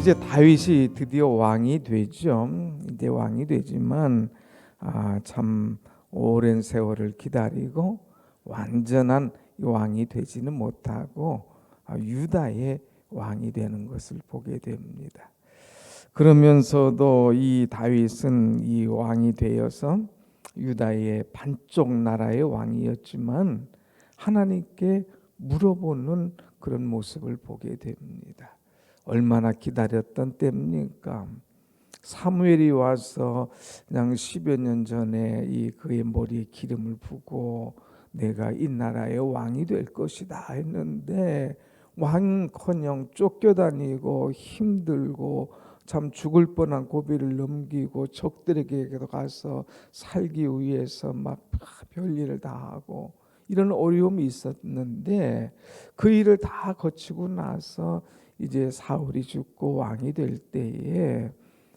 이제 다윗이 드디어 왕이 되죠. 이제 왕이 되지만 참 오랜 세월을 기다리고 완전한 왕이 되지는 못하고 유다의 왕이 되는 것을 보게 됩니다. 그러면서도 이 다윗은 이 왕이 되어서 유다의 반쪽 나라의 왕이었지만 하나님께 물어보는 그런 모습을 보게 됩니다. 얼마나 기다렸던 때입니까? 사무엘이 와서 그냥 10여 년 전에 그의 머리에 기름을 부고 내가 이 나라의 왕이 될 것이다 했는데 왕커녕 쫓겨다니고 힘들고 참 죽을 뻔한 고비를 넘기고 적들에게도 가서 살기 위해서 막 별일을 다 하고 이런 어려움이 있었는데 그 일을 다 거치고 나서 이제 사울이 죽고 왕이 될 때에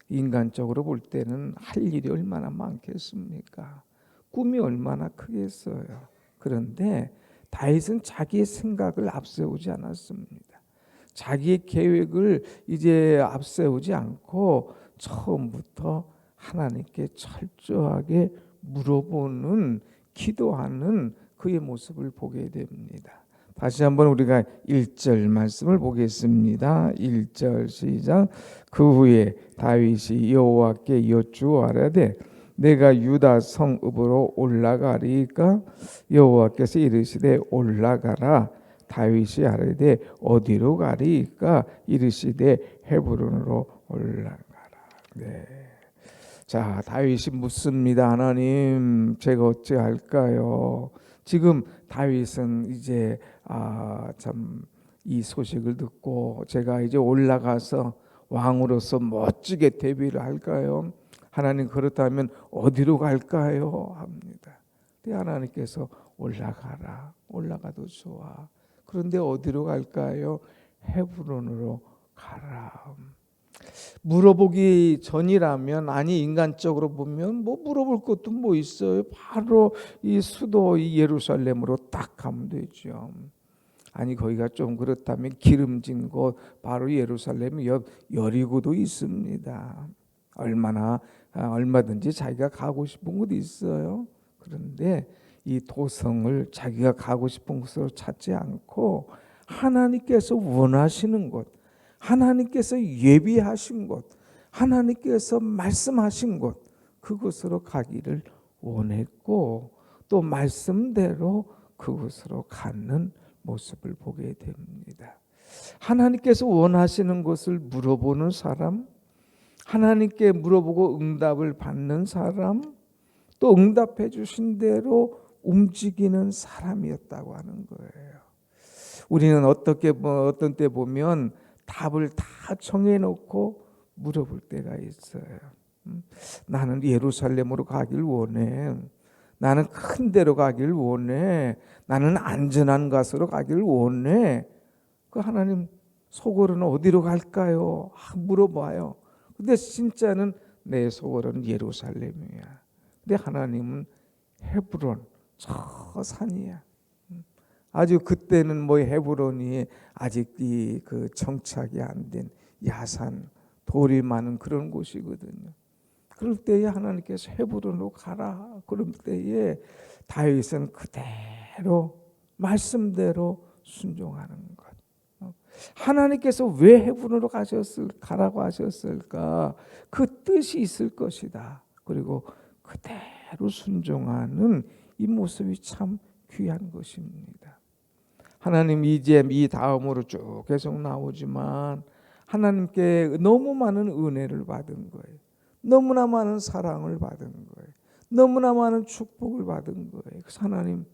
인간적으로 볼 때는 할 일이 얼마나 많겠습니까? 꿈이 얼마나 크겠어요. 그런데 다윗은 자기의 생각을 앞세우지 않았습니다. 자기의 계획을 이제 앞세우지 않고 처음부터 하나님께 철저하게 물어보는 기도하는 그의 모습을 보게 됩니다. 다시 한번 우리가 1절 말씀을 보겠습니다. 1절 시작. 그 후에 다윗이 여호와께 여쭈아라되 내가 유다 성읍으로 올라가리까? 여호와께서 이르시되 올라가라. 다윗이 아뢰되 어디로 가리까? 이르시되 헤브론으로 올라가라. 네. 자, 다윗이 묻습니다. 하나님, 제가 어찌할까요? 지금 다윗은 이제 참 이 소식을 듣고 제가 이제 올라가서 왕으로서 멋지게 데뷔를 할까요? 하나님, 그렇다면 어디로 갈까요? 합니다. 근데 하나님께서 올라가라. 올라가도 좋아. 그런데 어디로 갈까요? 헤브론으로 가라. 물어보기 전이라면, 아니 인간적으로 보면 뭐 물어볼 것도 뭐 있어요. 바로 이 수도 이 예루살렘으로 딱 가면 되죠. 아니 거기가 좀 그렇다면 기름진 곳 바로 예루살렘 옆 여리고도 있습니다. 얼마든지 자기가 가고 싶은 곳이 있어요. 그런데 이 도성을 자기가 가고 싶은 곳으로 찾지 않고 하나님께서 원하시는 곳, 하나님께서 예비하신 곳, 하나님께서 말씀하신 곳, 그곳으로 가기를 원했고 또 말씀대로 그곳으로 가는 모습을 보게 됩니다. 하나님께서 원하시는 것을 물어보는 사람, 하나님께 물어보고 응답을 받는 사람, 또 응답해 주신 대로 움직이는 사람이었다고 하는 거예요. 우리는 어떤 때 보면 답을 다 정해놓고 물어볼 때가 있어요. 나는 예루살렘으로 가길 원해. 나는 큰 데로 가길 원해. 나는 안전한 곳으로 가길 원해. 그 하나님 속으로는 어디로 갈까요? 물어봐요. 근데 진짜는 내 속으로는 예루살렘이야. 근데 하나님은 헤브론, 저 산이야. 아주 그때는 뭐 헤브론이 아직 그 정착이 안 된 야산, 돌이 많은 그런 곳이거든요. 그럴 때에 하나님께서 헤브론으로 가라. 그럴 때에 다윗은 그대로 말씀대로 순종하는 것. 하나님께서 왜 헤브론으로 가라고 하셨을까? 그 뜻이 있을 것이다. 그리고 그대로 순종하는 이 모습이 참 귀한 것입니다. 하나님 이제 이 다음으로 쭉 계속 나오지만 하나님께 너무 많은 은혜를 받은 거예요. 너무나 많은 사랑을 받은 거예요. 너무나 많은 축복을 받은 거예요. 그래서 하나님,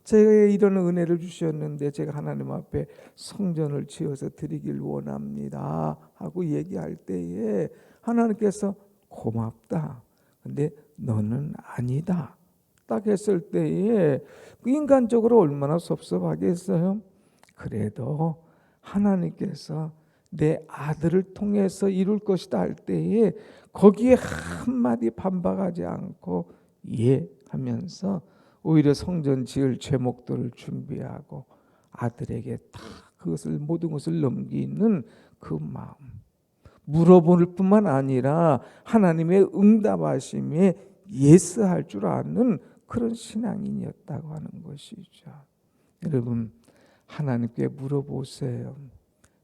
제가 이런 은혜를 주셨는데 제가 하나님 앞에 성전을 지어서 드리길 원합니다 하고 얘기할 때에 하나님께서 고맙다. 근데 너는 아니다. 딱 했을 때에 인간적으로 얼마나 섭섭하겠어요? 그래도 하나님께서 내 아들을 통해서 이룰 것이다 할 때에 거기에 한마디 반박하지 않고 예 하면서 오히려 성전 지을 제목들을 준비하고 아들에게 다 그것을 모든 것을 넘기는 그 마음. 물어볼 뿐만 아니라 하나님의 응답하심에 예스할 줄 아는 그런 신앙인이었다고 하는 것이죠. 여러분, 하나님께 물어보세요.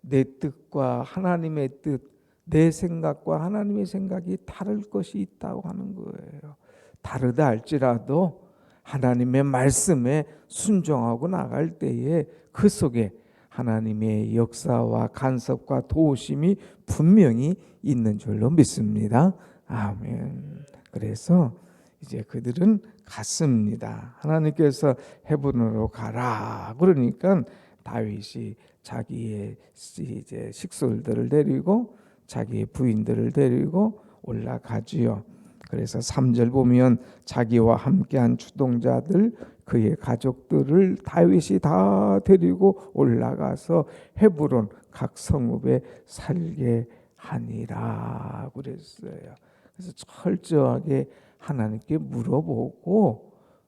내 뜻과 하나님의 뜻, 내 생각과 하나님의 생각이 다를 것이 있다고 하는 거예요. 다르다 할지라도 하나님의 말씀에 순종하고 나갈 때에 그 속에 하나님의 역사와 간섭과 도우심이 분명히 있는 줄로 믿습니다. 아멘. 그래서 이제 그들은 갔습니다. 하나님께서 헤브론으로 가라 그러니까 다윗이 자기의 이제 식솔들을 데리고 자기의 부인들을 데리고 올라가지요. 그래서 3절 보면 자기와 함께한 주동자들 그의 가족들을 다윗이 다 데리고 올라가서 헤브론 각 성읍에 살게 하니라 그랬어요. 그래서 철저하게 하나님께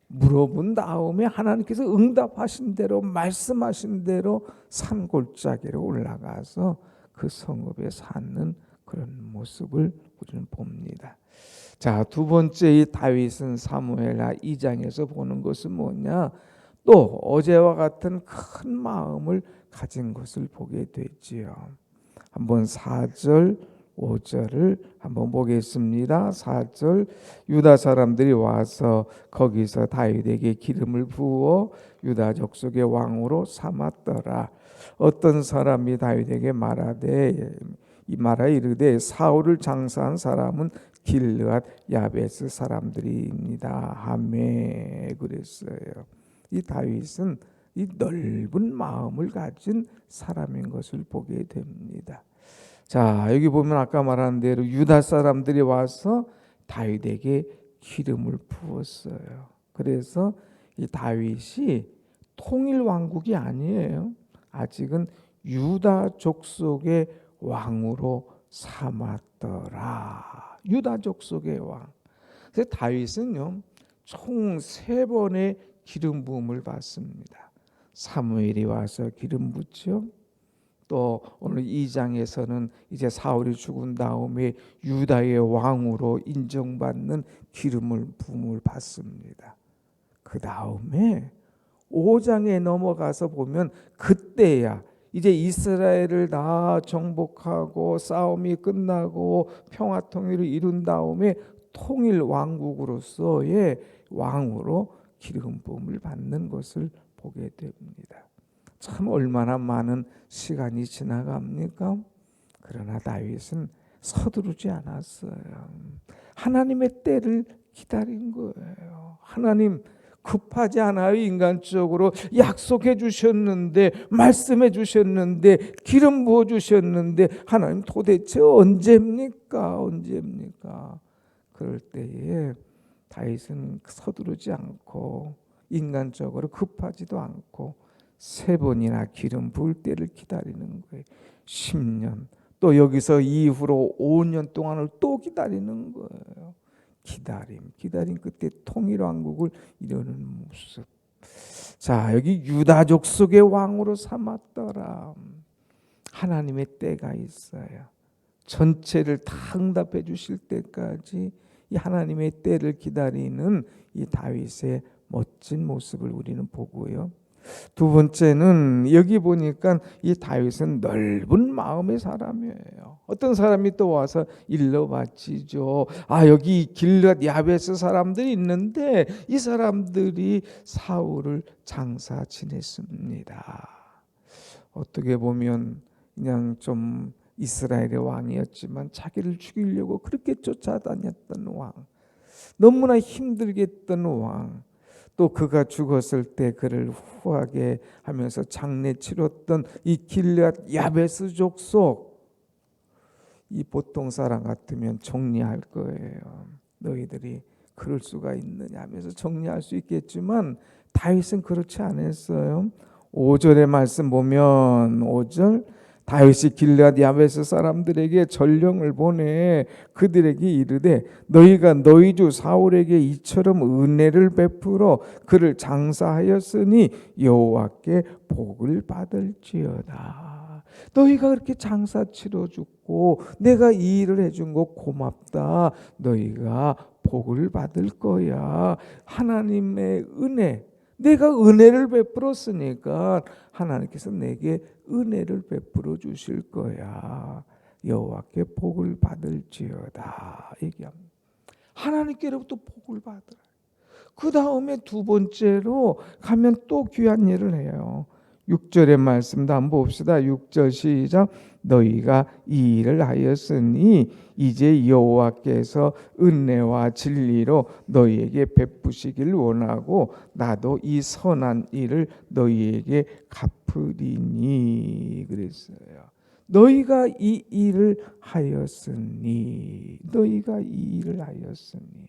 물어본 다음에 하나님께서 응답하신 대로 말씀하신 대로 산골짜기로 올라가서 그 성읍에 사는 그런 모습을 우리는 봅니다. 자, 두 번째 이 다윗은 사무엘하 2장에서 보는 것은 뭐냐? 또 어제와 같은 큰 마음을 가진 것을 보게 되지요. 한번 4절 5절을 한번 보겠습니다. 4절 유다 사람들이 와서 거기서 다윗에게 기름을 부어 유다 족속의 왕으로 삼았더라. 어떤 사람이 다윗에게 말하되 이르되 사울을 장사한 사람은 길르앗 야베스 사람들입니다. 하메 그랬어요. 이 다윗은 이 넓은 마음을 가진 사람인 것을 보게 됩니다. 자, 여기 보면 아까 말한 대로 유다 사람들이 와서 다윗에게 기름을 부었어요. 그래서 이 다윗이 통일 왕국이 아니에요. 아직은 유다 족속의 왕으로 삼았더라. 유다 족속의 왕. 그래서 다윗은요, 총 3번의 기름 부음을 받습니다. 사무엘이 와서 기름 붓죠. 또 오늘 2장에서는 이제 사울이 죽은 다음에 유다의 왕으로 인정받는 기름을 부음을 받습니다. 그 다음에 5장에 넘어가서 보면 그때야 이제 이스라엘을 다 정복하고 싸움이 끝나고 평화 통일을 이룬 다음에 통일 왕국으로서의 왕으로 기름 부음을 받는 것을 보게 됩니다. 참 얼마나 많은 시간이 지나갑니까? 그러나 다윗은 서두르지 않았어요. 하나님의 때를 기다린 거예요. 하나님 급하지 않아요. 인간적으로 약속해 주셨는데, 말씀해 주셨는데, 기름 부어 주셨는데 하나님 도대체 언제입니까? 그럴 때에 다윗은 서두르지 않고 인간적으로 급하지도 않고 3번이나 기름 부을 때를 기다리는 거예요. 10년 또 여기서 이후로 5년 동안을 또 기다리는 거예요. 기다림 끝에 통일왕국을 이루는 모습. 자, 여기 유다 족속의 왕으로 삼았더라. 하나님의 때가 있어요. 전체를 다 응답해 주실 때까지 이 하나님의 때를 기다리는 이 다윗의 멋진 모습을 우리는 보고요. 두 번째는 여기 보니까 이 다윗은 넓은 마음의 사람이에요. 어떤 사람이 또 와서 일러 바치죠. 여기 길르앗 야베스 사람들이 있는데 이 사람들이 사울을 장사 지냈습니다. 어떻게 보면 그냥 좀 이스라엘의 왕이었지만 자기를 죽이려고 그렇게 쫓아다녔던 왕, 너무나 힘들게 했던 왕, 또 그가 죽었을 때 그를 후하게 하면서 장례 치렀던 이 길르앗 야베스 족속, 이 보통 사람 같으면 정리할 거예요. 너희들이 그럴 수가 있느냐 하면서 정리할 수 있겠지만 다윗은 그렇지 않았어요. 5절의 말씀 보면 5절 다윗이 길르앗 야베스 사람들에게 전령을 보내 그들에게 이르되 너희가 너희 주 사울에게 이처럼 은혜를 베풀어 그를 장사하였으니 여호와께 복을 받을지어다. 너희가 그렇게 장사 치러 주고 내가 이 일을 해준 거 고맙다. 너희가 복을 받을 거야. 하나님의 은혜. 내가 은혜를 베풀었으니까 하나님께서 내게 은혜를 베풀어 주실 거야. 여호와께 복을 받을지어다. 얘기합니다. 하나님께로부터 복을 받으라. 그 다음에 두 번째로 가면 또 귀한 일을 해요. 6절의 말씀도 한번 봅시다. 6절 시작. 너희가 이 일을 하였으니 이제 여호와께서 은혜와 진리로 너희에게 베푸시길 원하고 나도 이 선한 일을 너희에게 갚으리니 그랬어요. 너희가 이 일을 하였으니 너희가 이 일을 하였으니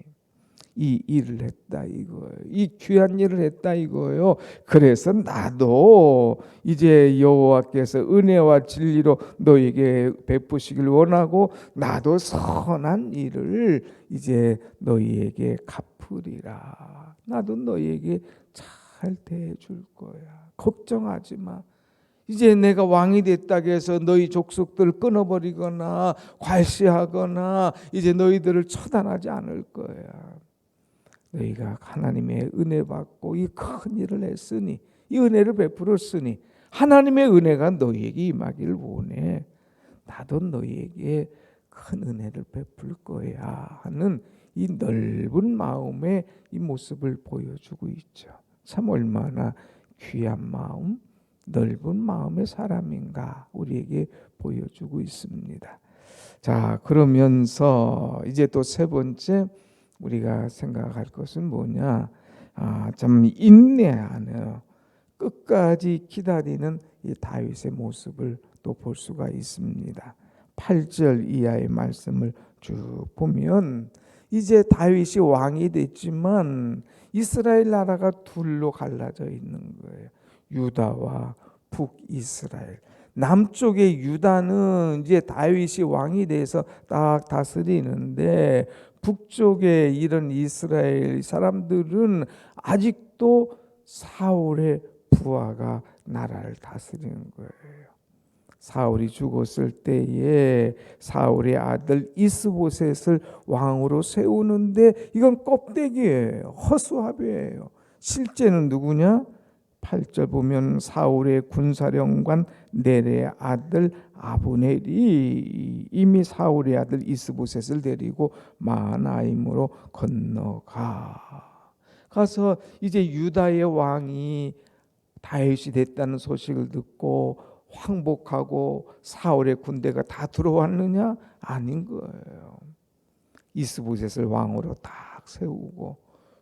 이 일을 했다 이거예요. 이 귀한 일을 했다 이거예요. 그래서 나도 이제 여호와께서 은혜와 진리로 너에게 베푸시길 원하고 나도 선한 일을 이제 너희에게 갚으리라. 나도 너희에게 잘 대해줄 거야. 걱정하지 마. 이제 내가 왕이 됐다고 해서 너희 족속들을 끊어버리거나 괄시하거나 이제 너희들을 처단하지 않을 거야. 너희가 하나님의 은혜 받고 이 큰 일을 했으니 이 은혜를 베풀었으니 하나님의 은혜가 너희에게 임하기를 원해. 나도 너희에게 큰 은혜를 베풀 거야 하는 이 넓은 마음의 이 모습을 보여주고 있죠. 참 얼마나 귀한 마음, 넓은 마음의 사람인가 우리에게 보여주고 있습니다. 자, 그러면서 이제 또 세 번째 우리가 생각할 것은 뭐냐? 참 인내하는 끝까지 기다리는 이 다윗의 모습을 또 볼 수가 있습니다. 8절 이하의 말씀을 쭉 보면 이제 다윗이 왕이 됐지만 이스라엘 나라가 둘로 갈라져 있는 거예요. 유다와 북이스라엘. 남쪽의 유다는 이제 다윗이 왕이 돼서 딱 다스리는데 북쪽에 이런 이스라엘 사람들은 아직도 사울의 부하가 나라를 다스리는 거예요. 사울이 죽었을 때에 사울의 아들 이스보셋을 왕으로 세우는데 이건 껍데기예요. 허수아비예요. 실제는 누구냐? 8절 보면 사울의 군사령관 넬의 아들 아브넬이 이미 사울의 아들 이스보셋을 데리고 마하나임으로 가서 이제 유다의 왕이 다윗이 됐다는 소식을 듣고 황복하고 사울의 군대가 다 들어왔느냐? 아닌 거예요. 이스보셋을 왕으로 딱 세우고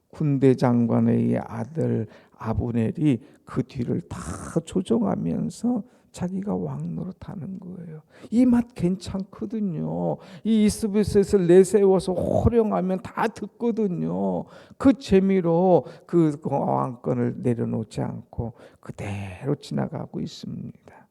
군대 장관의 아들 아브넬이 그 뒤를 다 조종하면서 자기가 왕 노릇하는 거예요. 이 맛 괜찮거든요. 이 이스보셋을 내세워서 호령하면 다 듣거든요. 그 재미로 그 왕권을 내려놓지 않고 그대로 지나가고 있습니다.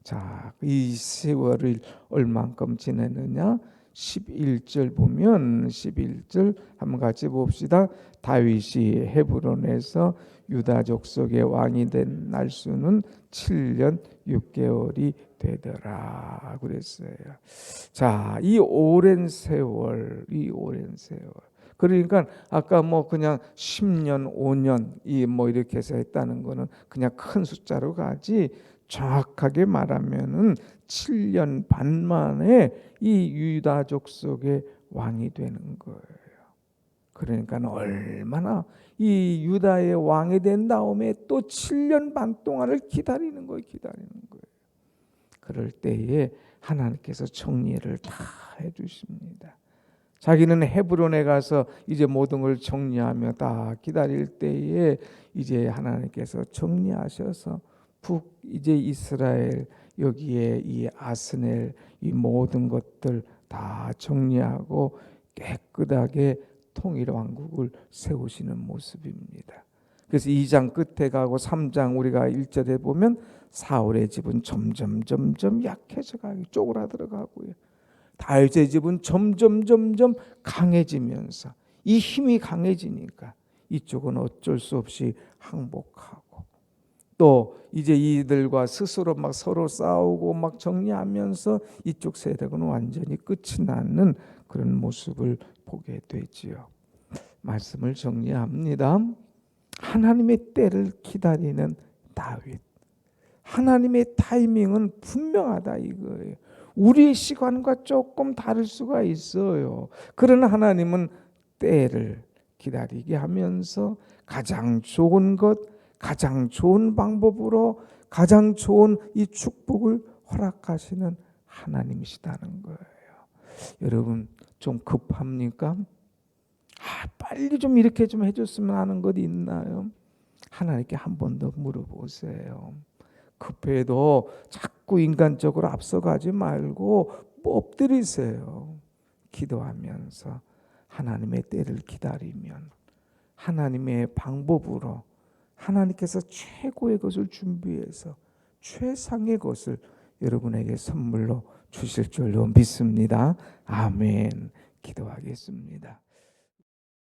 자, 이 세월을 얼만큼 지냈느냐? 11절 보면 11절 한번 같이 봅시다. 다윗이 헤브론에서 유다 족속의 왕이 된 날수는 7년 6개월이 되더라 그랬어요. 자, 이 오랜 세월. 그러니까 아까 뭐 그냥 10년, 5년 이 뭐 이렇게 해서 했다는 거는 그냥 큰 숫자로 가지 정확하게 말하면은 7년 반 만에 이 유다 족속의 왕이 되는 거예요. 그러니까 얼마나 이 유다의 왕이 된 다음에 또 7년 반 동안을 기다리는 거예요. 그럴 때에 하나님께서 정리를 다 해주십니다. 자기는 헤브론에 가서 이제 모든 걸 정리하며 다 기다릴 때에 이제 하나님께서 정리하셔서 이제 이스라엘 여기에 이 아스넬 이 모든 것들 다 정리하고 깨끗하게 통일 왕국을 세우시는 모습입니다. 그래서 2장 끝에 가고 3장 우리가 1절에 보면 사울의 집은 점점 약해져 가고 쪼그라들어 가고요. 다윗의 집은 점점 강해지면서 이 힘이 강해지니까 이쪽은 어쩔 수 없이 항복하고 또 이제 이들과 스스로 막 서로 싸우고 막 정리하면서 이쪽 세력은 완전히 끝이 나는 그런 모습을 보게 되지요. 말씀을 정리합니다. 하나님의 때를 기다리는 다윗. 하나님의 타이밍은 분명하다 이거예요. 우리의 시간과 조금 다를 수가 있어요. 그러나 하나님은 때를 기다리게 하면서 가장 좋은 것, 가장 좋은 방법으로 가장 좋은 이 축복을 허락하시는 하나님이시다는 거예요. 여러분 좀 급합니까? 빨리 좀 이렇게 좀 해줬으면 하는 것 있나요? 하나님께 한 번 더 물어보세요. 급해도 자꾸 인간적으로 앞서가지 말고 엎드리세요. 기도하면서 하나님의 때를 기다리면 하나님의 방법으로 하나님께서 최고의 것을 준비해서 최상의 것을 여러분에게 선물로 주실 줄로 믿습니다. 아멘. 기도하겠습니다.